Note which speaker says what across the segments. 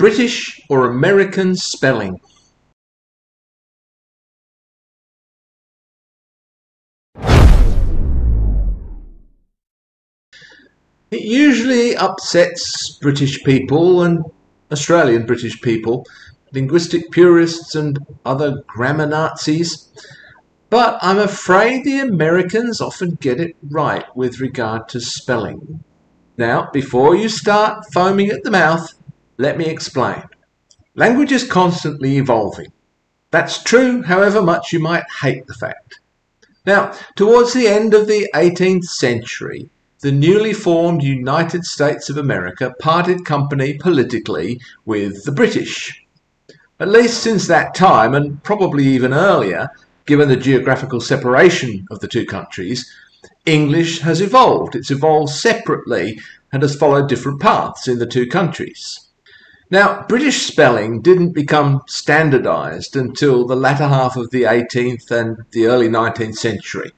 Speaker 1: British or American spelling? It usually upsets British people and Australian British people, linguistic purists and other grammar Nazis, but I'm afraid the Americans often get it right with regard to spelling. Now, before you start foaming at the mouth, let me explain. Language is constantly evolving. That's true, however much you might hate the fact. Now, towards the end of the 18th century, the newly formed United States of America parted company politically with the British. At least since that time, and probably even earlier, given the geographical separation of the two countries, English has evolved. It's evolved separately and has followed different paths in the two countries. Now, British spelling didn't become standardised until the latter half of the 18th and the early 19th century.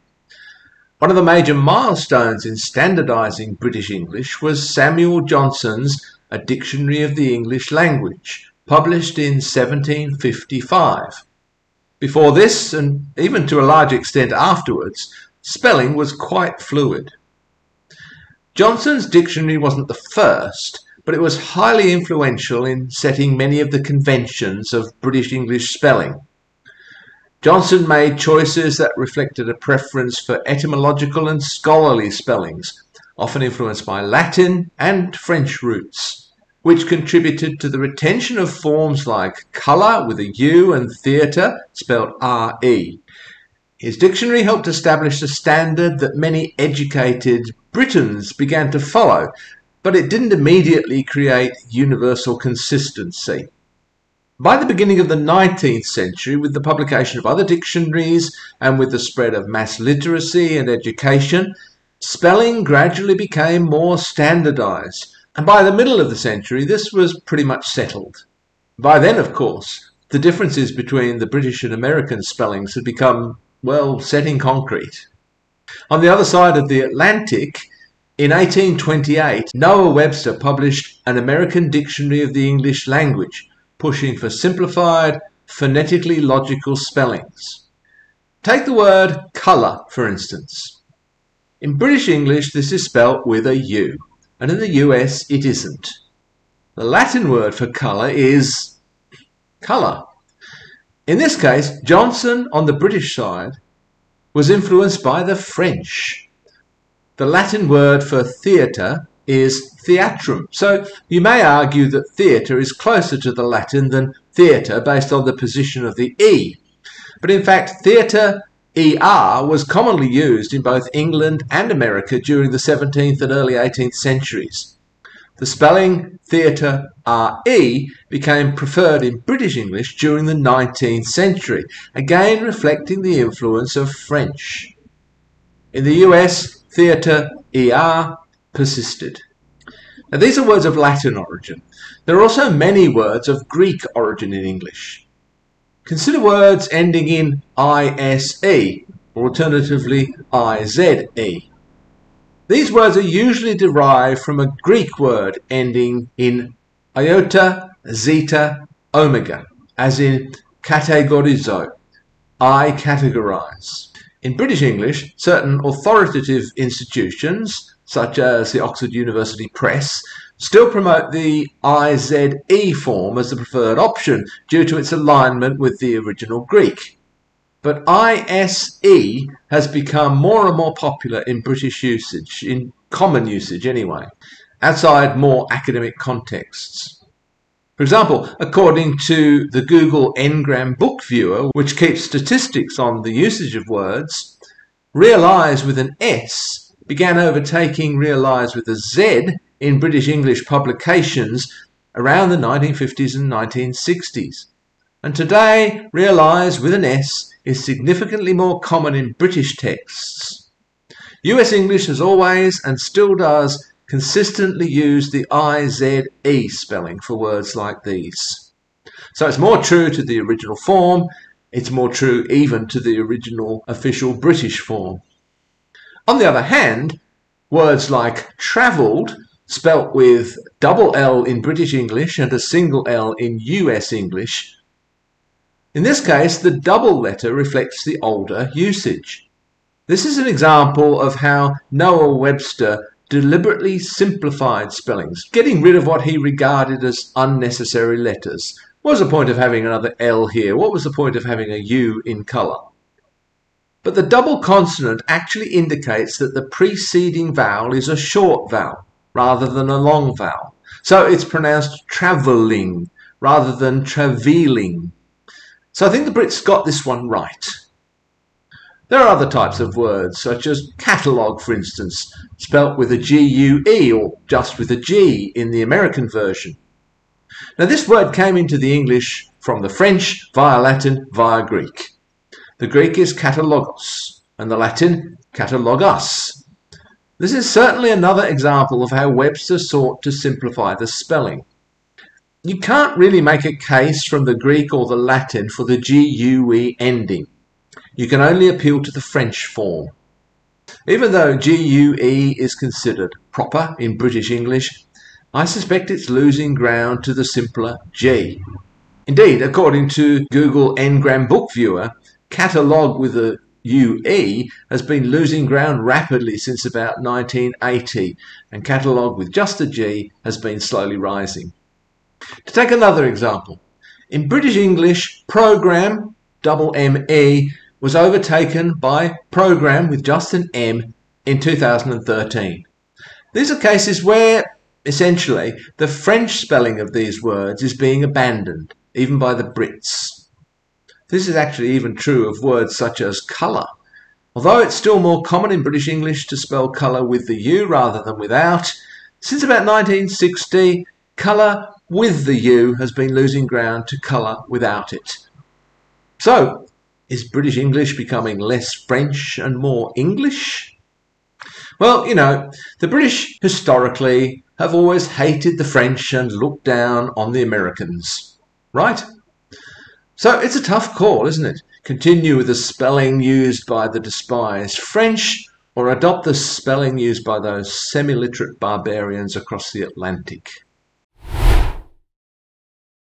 Speaker 1: One of the major milestones in standardising British English was Samuel Johnson's A Dictionary of the English Language, published in 1755. Before this, and even to a large extent afterwards, spelling was quite fluid. Johnson's dictionary wasn't the first, but it was highly influential in setting many of the conventions of British English spelling. Johnson made choices that reflected a preference for etymological and scholarly spellings, often influenced by Latin and French roots, which contributed to the retention of forms like colour with a U and theatre spelled R-E. His dictionary helped establish a standard that many educated Britons began to follow, but it didn't immediately create universal consistency. By the beginning of the 19th century, with the publication of other dictionaries and with the spread of mass literacy and education, spelling gradually became more standardised, and by the middle of the century this was pretty much settled. By then, of course, the differences between the British and American spellings had become, well, set in concrete. On the other side of the Atlantic, in 1828, Noah Webster published an American Dictionary of the English Language, pushing for simplified, phonetically logical spellings. Take the word colour, for instance. In British English, this is spelt with a U, and in the US, it isn't. The Latin word for colour is colour. In this case, Johnson, on the British side, was influenced by the French. The Latin word for theatre is theatrum, so you may argue that theatre is closer to the Latin than theatre based on the position of the E. But in fact, theatre, ER, was commonly used in both England and America during the 17th and early 18th centuries. The spelling theatre, RE, became preferred in British English during the 19th century, again reflecting the influence of French. In the US, theatre, ER, persisted. Now, these are words of Latin origin. There are also many words of Greek origin in English. Consider words ending in ISE, or alternatively IZE. These words are usually derived from a Greek word ending in iota, zeta, omega, as in kategorizo, I categorize. In British English, certain authoritative institutions, such as the Oxford University Press, still promote the IZE form as the preferred option due to its alignment with the original Greek. But ISE has become more and more popular in British usage, in common usage anyway, outside more academic contexts. For example, according to the Google Ngram Book Viewer, which keeps statistics on the usage of words, realise with an S began overtaking realise with a Z in British English publications around the 1950s and 1960s. And today, realise with an S is significantly more common in British texts. US English has always, and still does, consistently use the IZE spelling for words like these. So it's more true to the original form, it's more true even to the original official British form. On the other hand, words like travelled spelt with double L in British English and a single L in US English. In this case, the double letter reflects the older usage. This is an example of how Noah Webster deliberately simplified spellings, getting rid of what he regarded as unnecessary letters. What was the point of having another L here? What was the point of having a U in colour? But the double consonant actually indicates that the preceding vowel is a short vowel rather than a long vowel. So it's pronounced travelling rather than traveling. So I think the Brits got this one right. There are other types of words, such as catalogue, for instance, spelt with a G-U-E or just with a G in the American version. Now this word came into the English from the French via Latin via Greek. The Greek is katalogos and the Latin catalogus. This is certainly another example of how Webster sought to simplify the spelling. You can't really make a case from the Greek or the Latin for the G-U-E ending. You can only appeal to the French form. Even though G-U-E is considered proper in British English, I suspect it's losing ground to the simpler G. Indeed, according to Google Ngram Book Viewer, catalogue with a UE has been losing ground rapidly since about 1980, and catalogue with just a G has been slowly rising. To take another example, in British English, program, double M-E, was overtaken by program with just an M in 2013. These are cases where, essentially, the French spelling of these words is being abandoned, even by the Brits. This is actually even true of words such as colour. Although it's still more common in British English to spell colour with the U rather than without, since about 1960, colour with the U has been losing ground to colour without it. So, is British English becoming less French and more English? Well, you know, the British historically have always hated the French and looked down on the Americans, right? So it's a tough call, isn't it? Continue with the spelling used by the despised French or adopt the spelling used by those semi-literate barbarians across the Atlantic.